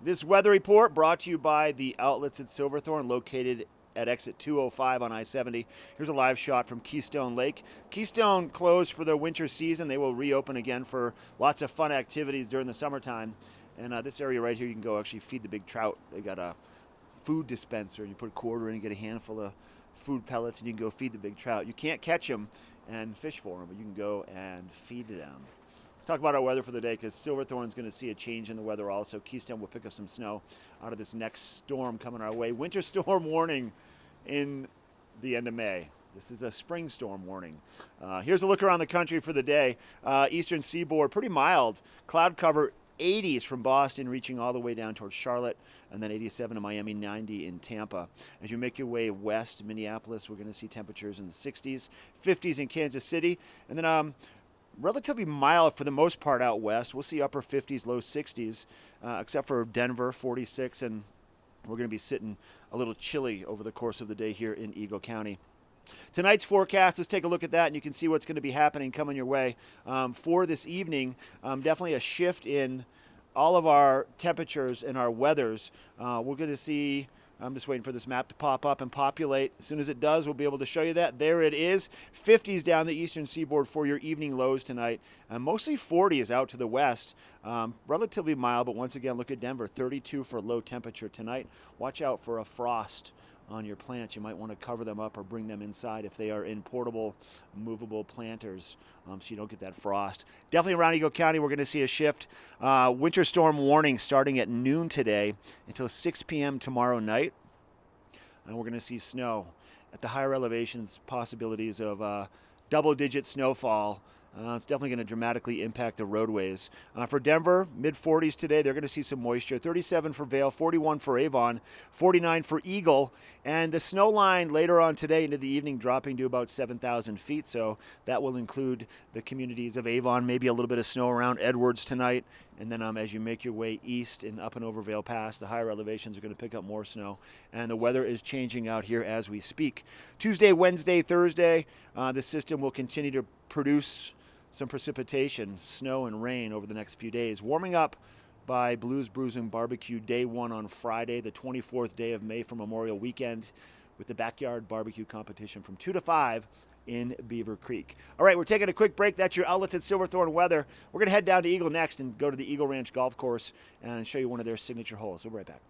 This weather report brought to you by the outlets at Silverthorne, located at exit 205 on I-70. Here's a live shot from Keystone Lake. Keystone closed for the winter season. They will reopen again for lots of fun activities during the summertime. And this area right here, you can go actually feed the big trout. They got a food dispenser, and you put a quarter in and get a handful of food pellets, and you can go feed the big trout. You can't catch them and fish for them, but you can go and feed them. Let's talk about our weather for the day, because Silverthorne's going to see a change in the weather also. Keystone will pick up some snow out of this next storm coming our way. Winter storm warning in the end of May. This is a spring storm warning. Here's a look around the country for the day. Eastern seaboard, pretty mild. Cloud cover 80s from Boston, reaching all the way down towards Charlotte, and then 87 in Miami, 90 in Tampa. As you make your way west, Minneapolis, we're going to see temperatures in the 60s, 50s in Kansas City, and then relatively mild for the most part out west. We'll see upper 50s, low 60s, except for Denver, 46, and we're going to be sitting a little chilly over the course of the day here in Eagle County. Tonight's forecast, let's take a look at that, and you can see what's going to be happening coming your way. For this evening, definitely a shift in all of our temperatures and our weathers. We're going to see, I'm just waiting for this map to pop up and populate. As soon as it does, we'll be able to show you that. There it is. 50s down the eastern seaboard for your evening lows tonight. Mostly 40s out to the west. Relatively mild, but once again, look at Denver. 32 for low temperature tonight. Watch out for a frost on your plants, you might want to cover them up or bring them inside if they are in portable, movable planters, so you don't get that frost. Definitely around Eagle County, we're going to see a shift. Winter storm warning starting at noon today until 6 p.m. tomorrow night. And we're going to see snow. At the higher elevations, possibilities of double-digit snowfall. It's definitely going to dramatically impact the roadways. For Denver, mid-40s today. They're going to see some moisture. 37 for Vail, 41 for Avon, 49 for Eagle. And the snow line later on today into the evening dropping to about 7,000 feet. So that will include the communities of Avon, maybe a little bit of snow around Edwards tonight. And then as you make your way east and up and over Vail Pass, the higher elevations are going to pick up more snow. And the weather is changing out here as we speak. Tuesday, Wednesday, Thursday, the system will continue to produce some precipitation, snow and rain over the next few days. Warming up by Blues Bruising Barbecue Day 1 on Friday, the 24th day of May for Memorial Weekend, with the backyard barbecue competition from 2 to 5 in Beaver Creek. All right, we're taking a quick break. That's your outlets at Silverthorne weather. We're going to head down to Eagle next and go to the Eagle Ranch Golf Course and show you one of their signature holes. We'll be right back.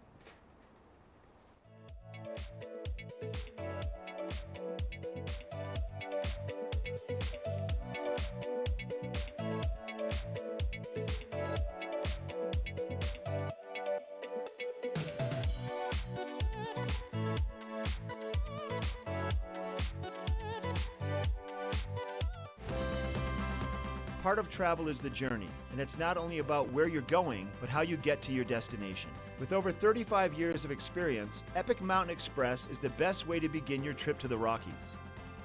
Part of travel is the journey, and it's not only about where you're going, but how you get to your destination. With over 35 years of experience, Epic Mountain Express is the best way to begin your trip to the Rockies.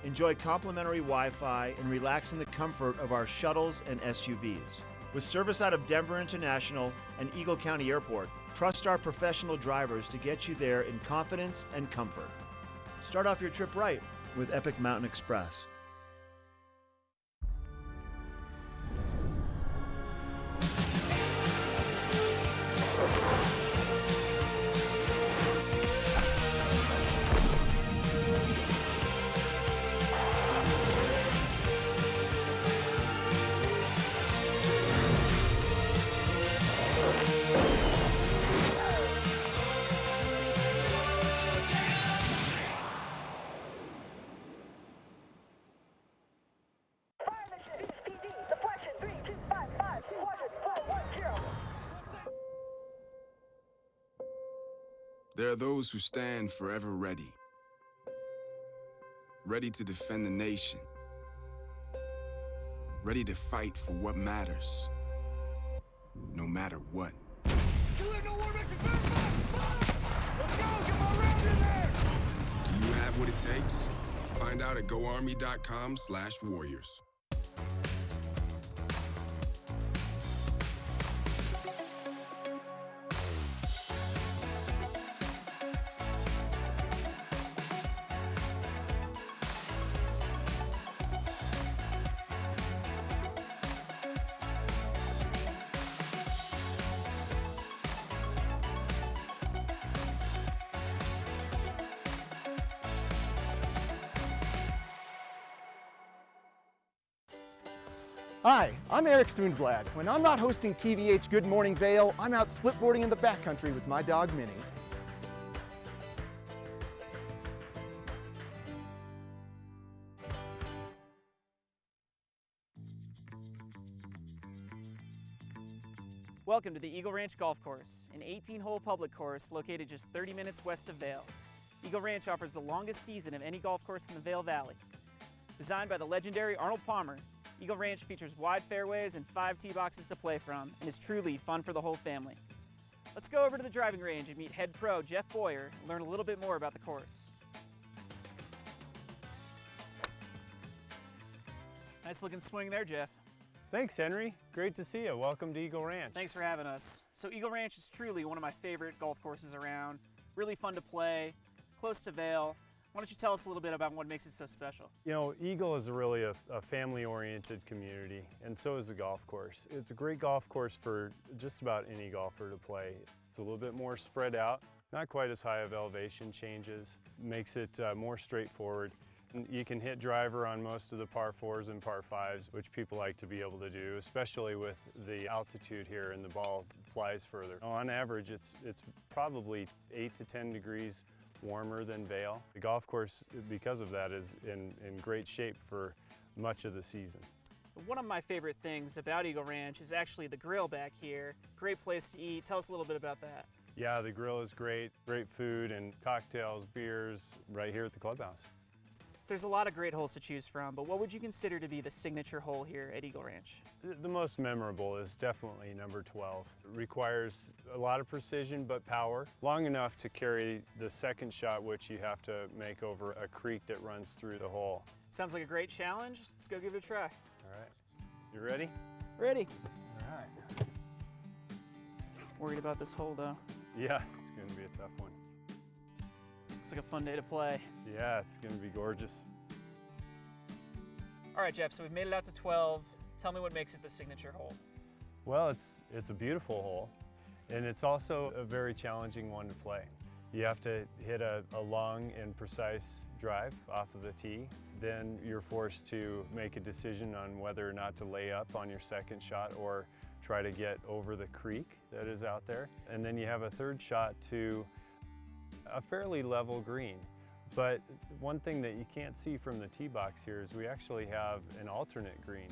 Enjoy complimentary Wi-Fi and relax in the comfort of our shuttles and SUVs. With service out of Denver International and Eagle County Airport, trust our professional drivers to get you there in confidence and comfort. Start off your trip right with Epic Mountain Express. There are those who stand forever ready, ready to defend the nation, ready to fight for what matters, no matter what. Let's go! Get my round in there! Do you have what it takes? Find out at goarmy.com/warriors. Hi, I'm Eric Thunblad. When I'm not hosting TV8's Good Morning Vail, I'm out splitboarding in the backcountry with my dog Minnie. Welcome to the Eagle Ranch Golf Course, an 18-hole public course located just 30 minutes west of Vail. Eagle Ranch offers the longest season of any golf course in the Vail Valley. Designed by the legendary Arnold Palmer, Eagle Ranch features wide fairways and 5 tee boxes to play from and is truly fun for the whole family. Let's go over to the driving range and meet head pro Jeff Boyer and learn a little bit more about the course. Nice looking swing there, Jeff. Thanks, Henry. Great to see you. Welcome to Eagle Ranch. Thanks for having us. So Eagle Ranch is truly one of my favorite golf courses around. Really fun to play, close to Vail. Why don't you tell us a little bit about what makes it so special? You know, Eagle is really a family-oriented community, and so is the golf course. It's a great golf course for just about any golfer to play. It's a little bit more spread out, not quite as high of elevation changes, makes it more straightforward. And you can hit driver on most of the par 4s and par 5s, which people like to be able to do, especially with the altitude here and the ball flies further. On average, it's probably 8 to 10 degrees warmer than Vail. The golf course, because of that, is in great shape for much of the season. One of my favorite things about Eagle Ranch is actually the grill back here. Great place to eat. Tell us a little bit about that. Yeah, the grill is great. Great food and cocktails, beers right here at the clubhouse. So there's a lot of great holes to choose from, but what would you consider to be the signature hole here at Eagle Ranch? The most memorable is definitely number 12. It requires a lot of precision but power, long enough to carry the second shot, which you have to make over a creek that runs through the hole. Sounds like a great challenge. Let's go give it a try. All right. You ready? Ready. All right. Worried about this hole though. Yeah, it's going to be a tough one. Looks like a fun day to play. Yeah, it's going to be gorgeous. All right, Jeff, so we've made it out to 12. Tell me what makes it the signature hole. Well, it's a beautiful hole, and it's also a very challenging one to play. You have to hit a long and precise drive off of the tee. Then you're forced to make a decision on whether or not to lay up on your second shot or try to get over the creek that is out there. And then you have a third shot to a fairly level green. But one thing that you can't see from the tee box here is we actually have an alternate green.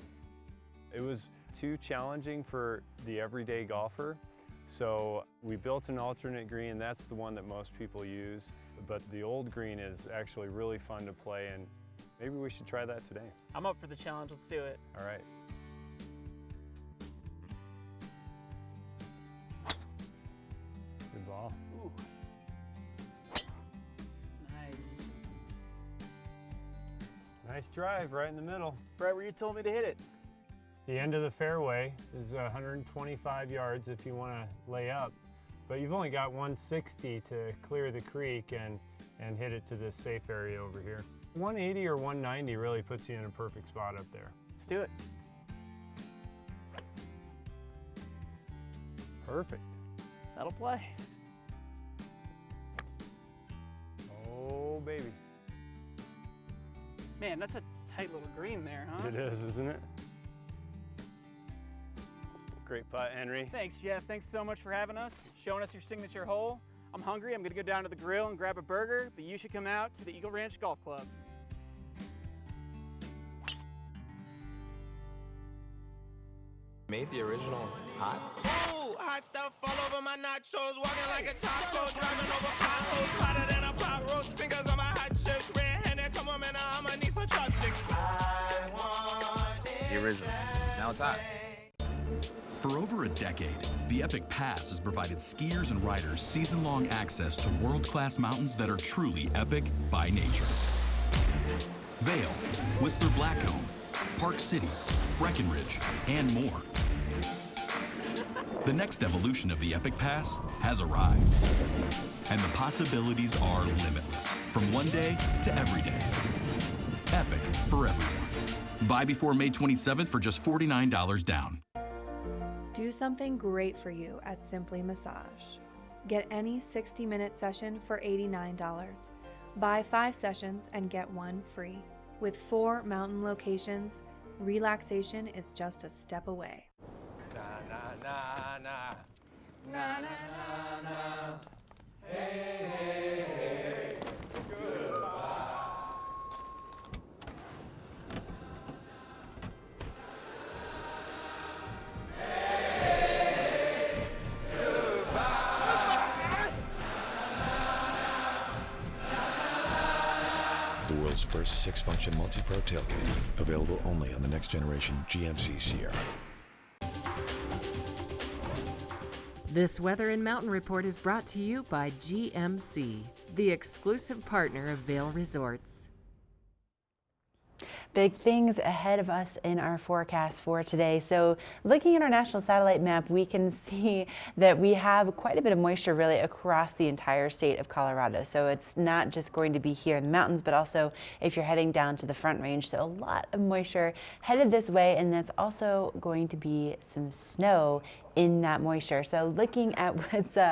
It was too challenging for the everyday golfer, so we built an alternate green. That's the one that most people use, but the old green is actually really fun to play, and maybe we should try that today. I'm up for the challenge. Let's do it. All right. Good ball. Ooh. Nice. Nice drive right in the middle. Right where you told me to hit it. The end of the fairway is 125 yards if you want to lay up, but you've only got 160 to clear the creek and hit it to this safe area over here. 180 or 190 really puts you in a perfect spot up there. Let's do it. Perfect. That'll play. Oh, baby. Man, that's a tight little green there, huh? It is, isn't it? Great putt, Henry. Thanks, Jeff. Thanks so much for having us, showing us your signature hole. I'm hungry. I'm going to go down to the grill and grab a burger, but you should come out to the Eagle Ranch Golf Club. Made the original hot? Ooh, hot stuff all over my nachos, walking like a taco, driving over potholes, hotter than a pot roast, fingers on my hot chips, red-handed, come on, man, I'ma need some chopsticks. I want it. The original. Now it's hot. For over a decade, the Epic Pass has provided skiers and riders season-long access to world-class mountains that are truly epic by nature. Vail, Whistler Blackcomb, Park City, Breckenridge, and more. The next evolution of the Epic Pass has arrived, and the possibilities are limitless, from one day to every day. Epic for everyone. Buy before May 27th for just $49 down. Do something great for you at Simply Massage. Get any 60-minute session for $89. Buy 5 sessions and get 1 free. With 4 mountain locations, relaxation is just a step away. Na na na na. Na na na na. Hey, hey, hey. Goodbye. The world's first 6-function multi-pro tailgate, available only on the next generation GMC Sierra. This Weather and Mountain Report is brought to you by GMC, the exclusive partner of Vail Resorts. Big things ahead of us in our forecast for today. So looking at our national satellite map, we can see that we have quite a bit of moisture really across the entire state of Colorado. So it's not just going to be here in the mountains, but also if you're heading down to the Front Range. So a lot of moisture headed this way, and that's also going to be some snow in that moisture. So looking at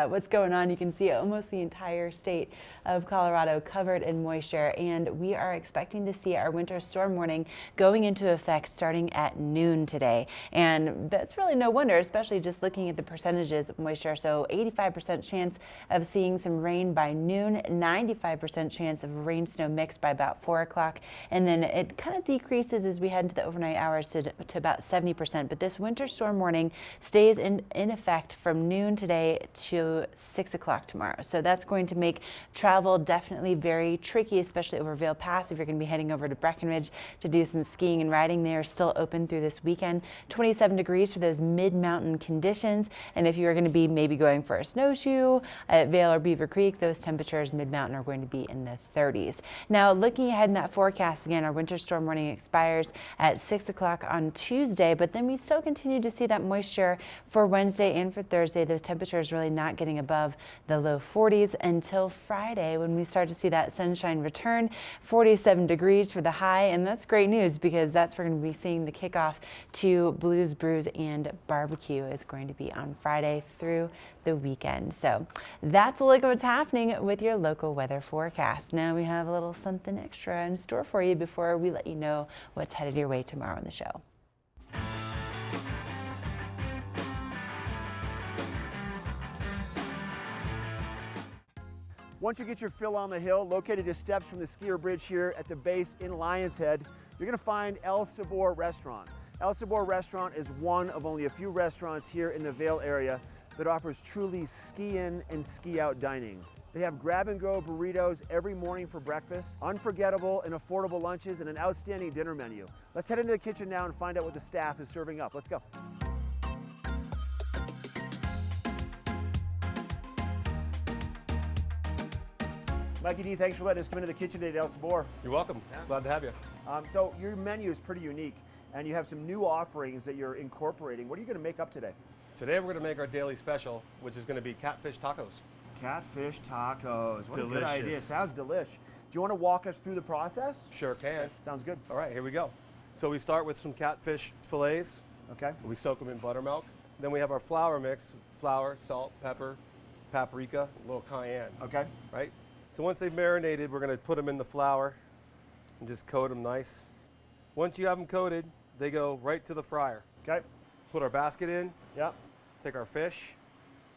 what's going on, you can see almost the entire state of Colorado covered in moisture, and we are expecting to see our winter storm warning going into effect starting at noon today. And that's really no wonder, especially just looking at the percentages of moisture. So 85% chance of seeing some rain by noon, 95% chance of rain snow mixed by about 4 o'clock, and then it kind of decreases as we head into the overnight hours to about 70%. But this winter storm warning stays in effect from noon today to 6 o'clock tomorrow. So that's going to make travel definitely very tricky, especially over Vail Pass. If you're going to be heading over to Breckenridge to do some skiing and riding, they are still open through this weekend. 27 degrees for those mid-mountain conditions. And if you're going to be maybe going for a snowshoe at Vail or Beaver Creek, those temperatures mid-mountain are going to be in the 30s. Now, looking ahead in that forecast again, our winter storm warning expires at 6 o'clock on Tuesday, but then we still continue to see that moisture for Wednesday and for Thursday. Those temperatures really not getting above the low 40s until Friday, when we start to see that sunshine return. 47 degrees for the high, and that's great news because that's where we're going to be seeing the kickoff to Blues, Brews, and Barbecue is going to be on Friday through the weekend. So that's a look at what's happening with your local weather forecast. Now we have a little something extra in store for you before we let you know what's headed your way tomorrow on the show. Once you get your fill on the hill, located just steps from the skier bridge here at the base in Lion's Head, you're going to find El Sabor Restaurant. El Sabor Restaurant is one of only a few restaurants here in the Vail area that offers truly ski-in and ski-out dining. They have grab-and-go burritos every morning for breakfast, unforgettable and affordable lunches, and an outstanding dinner menu. Let's head into the kitchen now and find out what the staff is serving up. Let's go. Mikey D, thanks for letting us come into the kitchen today at El Sabor. You're welcome. Glad to have you. So your menu is pretty unique, and you have some new offerings that you're incorporating. What are you going to make up today? Today we're going to make our daily special, which is going to be catfish tacos. Catfish tacos. What Delicious. a good idea. Sounds delish. Do you want to walk us through the process? Sure can. Sounds good. All right, here we go. So we start with some catfish fillets. Okay. We soak them in buttermilk. Then we have our flour mix: flour, salt, pepper, paprika, a little cayenne. Okay. Right? So once they've marinated, we're going to put them in the flour and just coat them nice. Once you have them coated, they go right to the fryer. Okay. Put our basket in. Yep. Take our fish,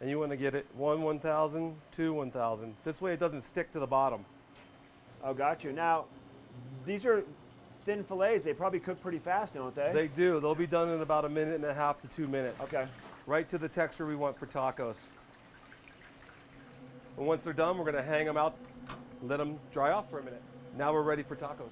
and you want to get it 1,000, 1,000. This way it doesn't stick to the bottom. Oh, got you. Now, these are thin fillets. They probably cook pretty fast, don't they? They do. They'll be done in about 1.5 to 2 minutes. Okay. Right to the texture we want for tacos. And once they're done, we're going to hang them out, let them dry off for a minute. Now we're ready for tacos.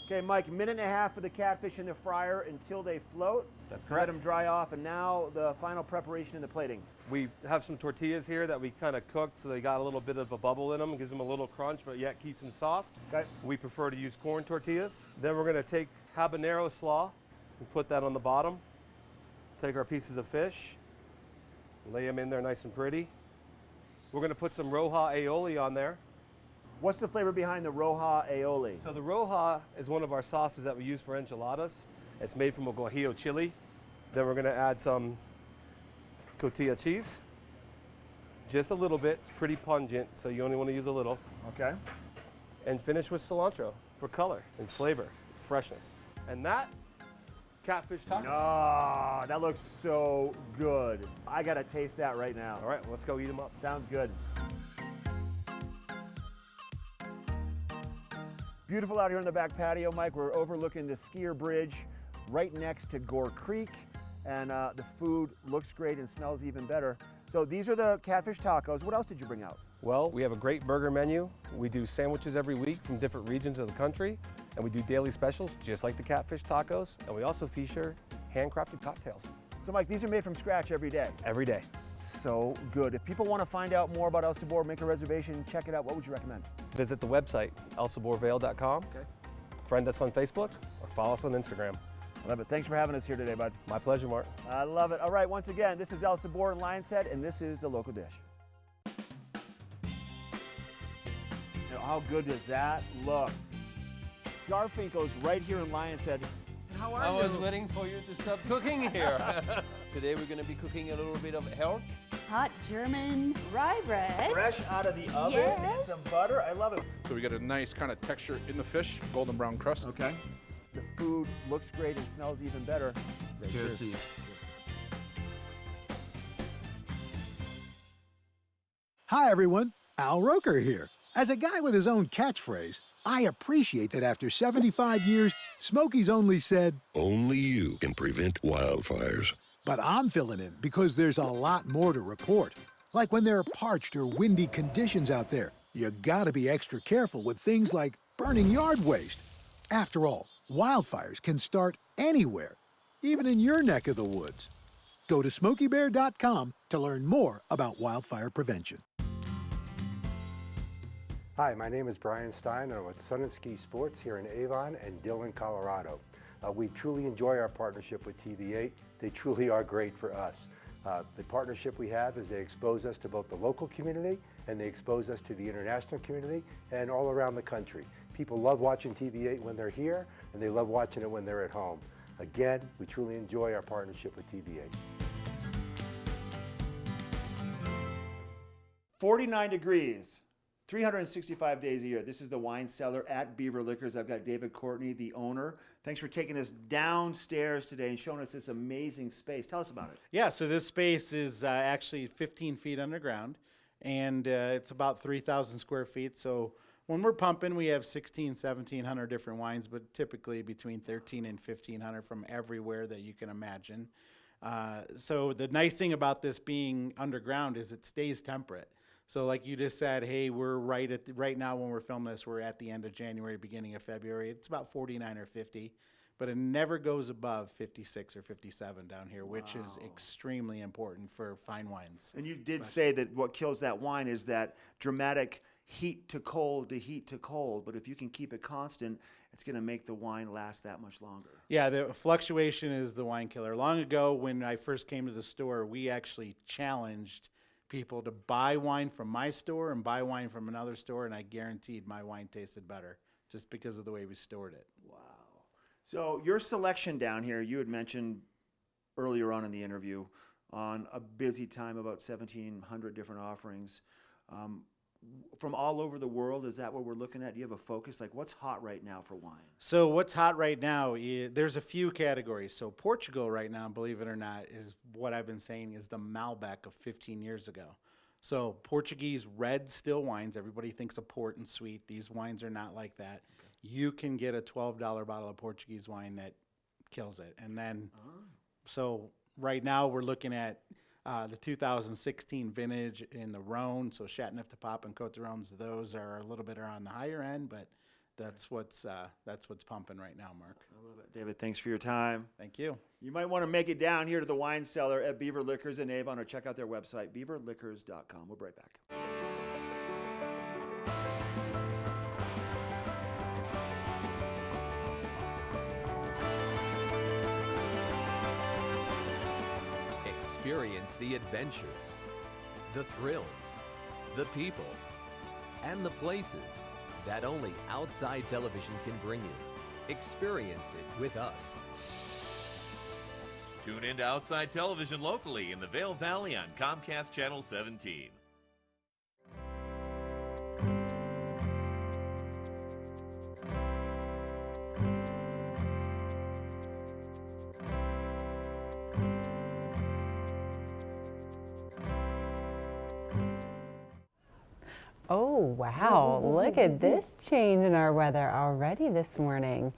Okay, Mike, 1.5 minutes for the catfish in the fryer until they float. That's correct. Let them dry off, and now the final preparation in the plating. We have some tortillas here that we kind of cooked so they got a little bit of a bubble in them. It gives them a little crunch, but yet keeps them soft. Okay. We prefer to use corn tortillas. Then we're going to take habanero slaw and put that on the bottom. Take our pieces of fish, lay them in there nice and pretty. We're going to put some Roja aioli on there. What's the flavor behind the Roja aioli? So the Roja is one of our sauces that we use for enchiladas. It's made from a guajillo chili. Then we're going to add some cotija cheese. Just a little bit. It's pretty pungent, so you only want to use a little. Okay. And finish with cilantro for color and flavor, freshness. And that, catfish taco. Oh, that looks so good. I got to taste that right now. All right, let's go eat them up. Sounds good. Beautiful out here on the back patio, Mike. We're overlooking the skier bridge right next to Gore Creek, and the food looks great and smells even better. So these are the catfish tacos. What else did you bring out? Well, we have a great burger menu. We do sandwiches every week from different regions of the country, and we do daily specials just like the catfish tacos, and we also feature handcrafted cocktails. So Mike, these are made from scratch every day? Every day. So good. If people want to find out more about El Sabor, make a reservation, check it out, what would you recommend? Visit the website, elsaborvail.com. Okay. Friend us on Facebook or follow us on Instagram. I love it. Thanks for having us here today, bud. My pleasure, Mark. I love it. All right, once again, this is El Sabor in Lion's Head, and this is the local dish. Now, how good does that look? Garfinkel's right here in Lion's Head. How are you? I was waiting for you to stop cooking here. Today we're going to be cooking a little bit of health. Hot German rye bread. Fresh out of the oven, Yes. some butter. I love it. So we get a nice kind of texture in the fish, golden brown crust. Okay. The food looks great and smells even better. Cheers to you. Hi, everyone. Al Roker here. As a guy with his own catchphrase, I appreciate that after 75 years, Smokey's only said, Only you can prevent wildfires. but I'm filling in because there's a lot more to report. Like when there are parched or windy conditions out there, you gotta be extra careful with things like burning yard waste. After all, wildfires can start anywhere, even in your neck of the woods. Go to SmokeyBear.com to learn more about wildfire prevention. Hi, my name is Brian Stein, and I'm with Sun and Ski Sports here in Avon and Dillon, Colorado. We truly enjoy our partnership with TV8. They truly are great for us. The partnership we have is they expose us to both the local community and they expose us to the international community and all around the country. People love watching TV8 when they're here, and they love watching it when they're at home. Again, we truly enjoy our partnership with TV8. 49 degrees, 365 days a year. This is the wine cellar at Beaver Liquors. I've got David Courtney, the owner. Thanks for taking us downstairs today and showing us this amazing space. Tell us about it. Yeah, so this space is actually 15 feet underground, and it's about 3,000 square feet. So when we're pumping, we have 1,700 different wines, but typically between 1,300 and 1,500 from everywhere that you can imagine. So the nice thing about this being underground is it stays temperate. So like you just said, hey, we're right now when we're filming this, we're at the end of January, beginning of February. It's about 49 or 50, but it never goes above 56 or 57 down here, which is extremely important for fine wines. And you did say that what kills that wine is that dramatic heat to cold to heat to cold, but if you can keep it constant, it's going to make the wine last that much longer. Yeah, the fluctuation is the wine killer. Long ago, when I first came to the store, we actually challenged people to buy wine from my store and buy wine from another store, and I guaranteed my wine tasted better just because of the way we stored it. Wow. So your selection down here, you had mentioned earlier on in the interview, on a busy time, about 1,700 different offerings. From all over the world, is that what we're looking at? Do you have a focus? Like, what's hot right now for wine? So what's hot right now, there's a few categories. So Portugal right now, believe it or not, is what I've been saying is the Malbec of 15 years ago. So Portuguese red still wines, everybody thinks of port and sweet. These wines are not like that. Okay. You can get a $12 bottle of Portuguese wine that kills it. And then, so right now we're looking at the 2016 vintage in the Rhone, so Châteauneuf-du-Pape and Côte d'Arones, those are a little bit on the higher end, but that's what's pumping right now, Mark. I love it. David, thanks for your time. Thank you. You might want to make it down here to the wine cellar at Beaver Liquors in Avon, or check out their website, beaverliquors.com. We'll be right back. Experience the adventures, the thrills, the people, and the places that only Outside Television can bring you. Experience it with us. Tune in to Outside Television locally in the Vail Valley on Comcast Channel 17. Oh, wow. Look at this change in our weather already this morning.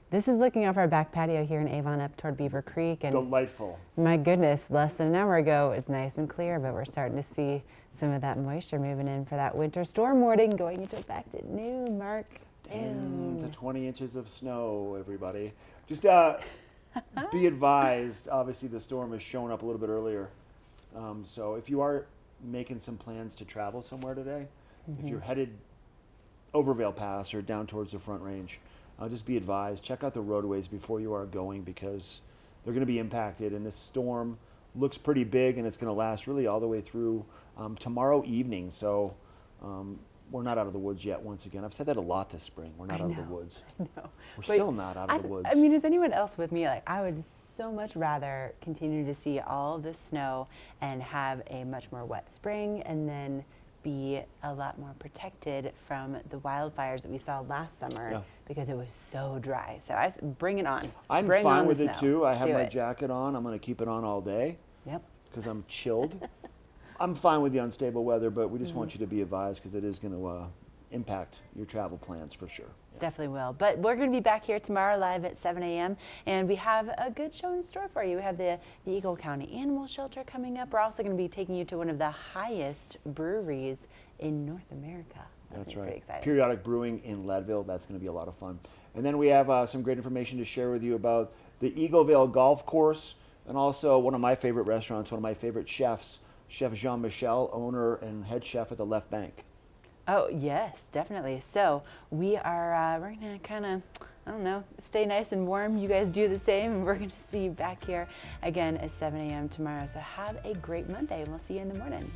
This is looking off our back patio here in Avon up toward Beaver Creek. And delightful. My goodness, less than an hour ago, it's nice and clear, but we're starting to see some of that moisture moving in for that winter storm warning going into effect at noon, Mark. 10 to 20 inches of snow, everybody. Just be advised, obviously the storm has shown up a little bit earlier. So if you are making some plans to travel somewhere today, if you're headed over Vail Pass or down towards the Front Range, just be advised, check out the roadways before you are going, because they're going to be impacted, and this storm looks pretty big, and it's going to last really all the way through tomorrow evening. So we're not out of the woods yet. Once again, I've said that a lot this spring. We're not out of the woods. I know. We're But still not out of the woods. I mean, is anyone else with me? Like, I would so much rather continue to see all the snow and have a much more wet spring, and then be a lot more protected from the wildfires that we saw last summer because it was so dry. So bring it on. I'm bring fine on with the it snow. too. I have Do my it. jacket on. I'm going to keep it on all day. Yep. Because I'm chilled. I'm fine with the unstable weather, but we just want you to be advised because it is going to impact your travel plans for sure. Definitely will. But we're going to be back here tomorrow live at 7 a.m. and we have a good show in store for you. We have the Eagle County Animal Shelter coming up. We're also going to be taking you to one of the highest breweries in North America. That's Pretty right. exciting. Periodic Brewing in Leadville. That's going to be a lot of fun. And then we have some great information to share with you about the Eagleville Golf Course and also one of my favorite restaurants, one of my favorite chefs, Chef Jean-Michel, owner and head chef at the Left Bank. Oh, yes, definitely. So we are, we're going to kind of, I don't know, stay nice and warm. You guys do the same, and we're going to see you back here again at 7 a.m. tomorrow. So have a great Monday, and we'll see you in the morning.